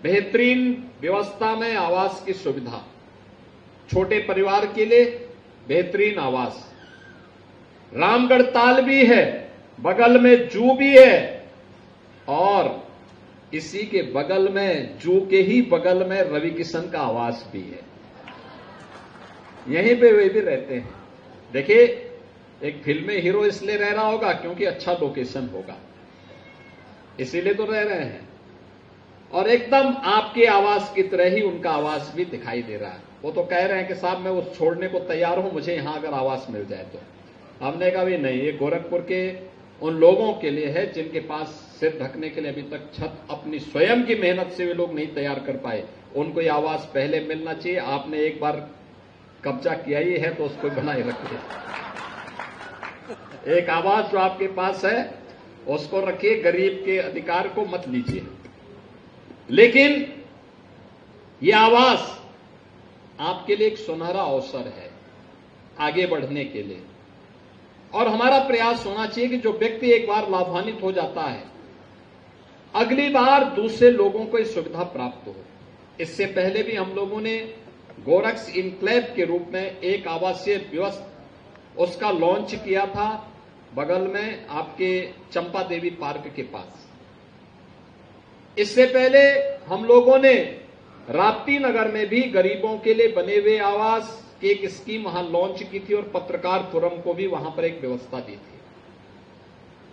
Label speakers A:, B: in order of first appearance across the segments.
A: बेहतरीन व्यवस्था में आवास की सुविधा, छोटे परिवार के लिए बेहतरीन आवास, रामगढ़ ताल भी है, बगल में जू भी है और इसी के बगल में, जू के ही बगल में रवि किशन का आवास भी है। यहीं पे वे भी रहते हैं। देखिए, एक फिल्म में हीरो इसलिए रह रहा होगा क्योंकि अच्छा लोकेशन होगा, इसीलिए तो रह रहे हैं। और एकदम आपके आवास की तरह ही उनका आवास भी दिखाई दे रहा है। वो तो कह रहे हैं कि साहब मैं वो छोड़ने को तैयार हूं, मुझे यहां अगर आवास मिल जाए तो। हमने कहा भी नहीं, ये गोरखपुर के उन लोगों के लिए है जिनके पास सिर ढकने के लिए अभी तक छत अपनी स्वयं की मेहनत से वे लोग नहीं तैयार कर पाए। उनको ये आवास पहले मिलना चाहिए। आपने एक बार कब्जा किया ही है तो उसको बनाए रखिए। एक आवास जो आपके पास है उसको रखिए, गरीब के अधिकार को मत लीजिए। लेकिन यह आवास आपके लिए एक सुनहरा अवसर है आगे बढ़ने के लिए। और हमारा प्रयास होना चाहिए कि जो व्यक्ति एक बार लाभान्वित हो जाता है, अगली बार दूसरे लोगों को इस सुविधा प्राप्त हो। इससे पहले भी हम लोगों ने गोरक्स इनक्लेव के रूप में एक आवासीय व्यवस्था उसका लॉन्च किया था, बगल में आपके चंपा देवी पार्क के पास। इससे पहले हम लोगों ने राप्ती नगर में भी गरीबों के लिए बने हुए आवास की एक स्कीम वहां लॉन्च की थी और पत्रकार फोरम को भी वहां पर एक व्यवस्था दी थी।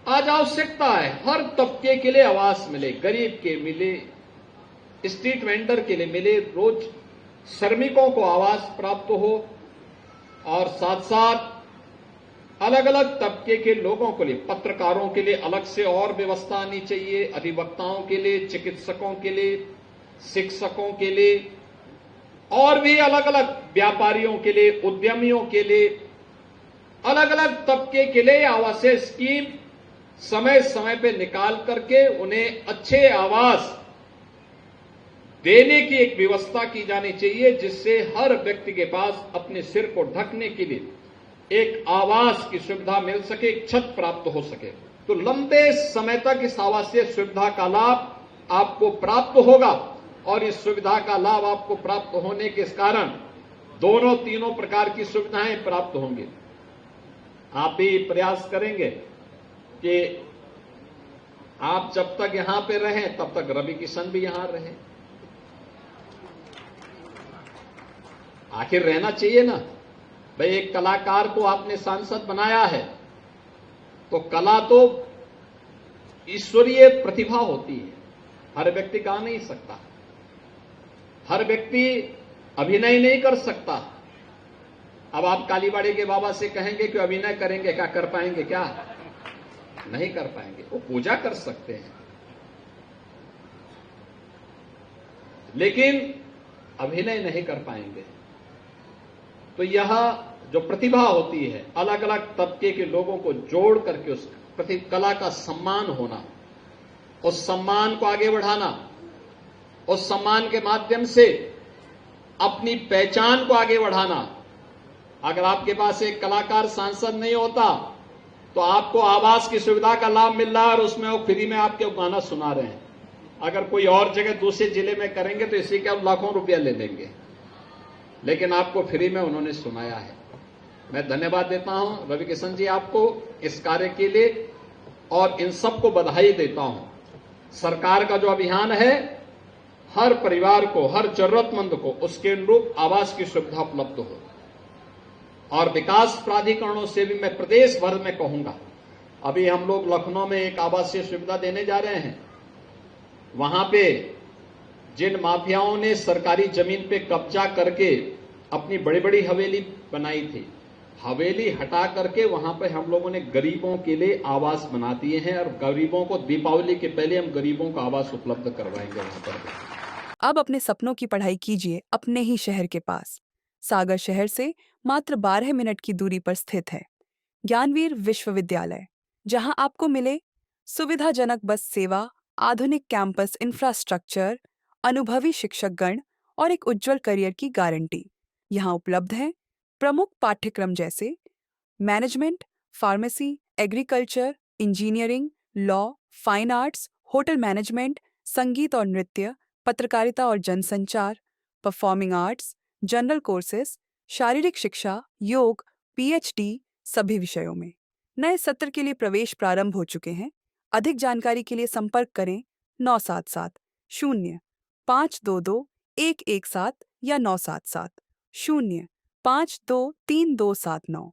A: आज आवश्यकता है हर तबके के लिए आवास मिले, गरीब के मिले, स्ट्रीट वेंडर के लिए मिले, रोज श्रमिकों को आवास प्राप्त हो और साथ साथ अलग अलग तबके के लोगों के लिए, पत्रकारों के लिए अलग से और व्यवस्था आनी चाहिए, अधिवक्ताओं के लिए, चिकित्सकों के लिए, शिक्षकों के लिए और भी अलग अलग व्यापारियों के लिए, उद्यमियों के लिए, अलग अलग तबके के लिए आवासीय स्कीम समय समय पे निकाल करके उन्हें अच्छे आवास देने की एक व्यवस्था की जानी चाहिए, जिससे हर व्यक्ति के पास अपने सिर को ढकने के लिए एक आवास की सुविधा मिल सके, एक छत प्राप्त हो सके। तो लंबे समय तक इस आवासीय सुविधा का लाभ आपको प्राप्त होगा और इस सुविधा का लाभ आपको प्राप्त होने के कारण दोनों तीनों प्रकार की सुविधाएं प्राप्त होंगी। आप भी प्रयास करेंगे कि आप जब तक यहां पे रहें तब तक रवि किशन भी यहां रहे। आखिर रहना चाहिए ना भाई। एक कलाकार को आपने सांसद बनाया है तो कला तो ईश्वरीय प्रतिभा होती है, हर व्यक्ति गा नहीं सकता, हर व्यक्ति अभिनय नहीं कर सकता। अब आप कालीबाड़ी के बाबा से कहेंगे कि अभिनय करेंगे, क्या कर पाएंगे? क्या नहीं कर पाएंगे। वो पूजा कर सकते हैं लेकिन अभिनय नहीं कर पाएंगे। तो यह जो प्रतिभा होती है, अलग अलग तबके के लोगों को जोड़ करके उस कला का सम्मान होना, उस सम्मान को आगे बढ़ाना, उस सम्मान के माध्यम से अपनी पहचान को आगे बढ़ाना। अगर आपके पास एक कलाकार सांसद नहीं होता तो आपको आवास की सुविधा का लाभ मिल रहा है और उसमें वो फ्री में आपके गाना सुना रहे हैं। अगर कोई और जगह दूसरे जिले में करेंगे तो इसी के लाखों रुपया ले लेंगे, लेकिन आपको फ्री में उन्होंने सुनाया है। मैं धन्यवाद देता हूं रवि किशन जी आपको इस कार्य के लिए और इन सबको बधाई देता हूं। सरकार का जो अभियान है, हर परिवार को, हर जरूरतमंद को उसके अनुरूप आवास की सुविधा उपलब्ध हो। और विकास प्राधिकरणों से भी मैं प्रदेश भर में कहूंगा, अभी हम लोग लखनऊ में एक आवासीय सुविधा देने जा रहे हैं। वहां पे जिन माफियाओं ने सरकारी जमीन पे कब्जा करके अपनी बड़ी बड़ी हवेली बनाई थी, हवेली हटा करके वहां पे हम लोगों ने गरीबों के लिए आवास बना दिए हैं और गरीबों को दीपावली के पहले हम गरीबों को आवास उपलब्ध करवाएंगे वहां पर।
B: अब अपने सपनों की पढ़ाई कीजिए अपने ही शहर के पास। सागर शहर से मात्र 12 मिनट की दूरी पर स्थित है ज्ञानवीर विश्वविद्यालय, जहां आपको मिले सुविधाजनक बस सेवा, आधुनिक कैंपस इंफ्रास्ट्रक्चर, अनुभवी शिक्षकगण और एक उज्जवल करियर की गारंटी। यहाँ उपलब्ध है प्रमुख पाठ्यक्रम जैसे management, pharmacy, agriculture, engineering, law, fine arts, hotel management, संगीत और नृत्य, पत्रकारिता और जनसंचार, परफॉर्मिंग आर्ट्स, जनरल कोर्सेज, शारीरिक शिक्षा, योग, पीएचडी सभी विषयों में। नए सत्र के लिए प्रवेश प्रारंभ हो चुके हैं। अधिक जानकारी के लिए संपर्क करें 977 0 522 117 या 977 0 523 279।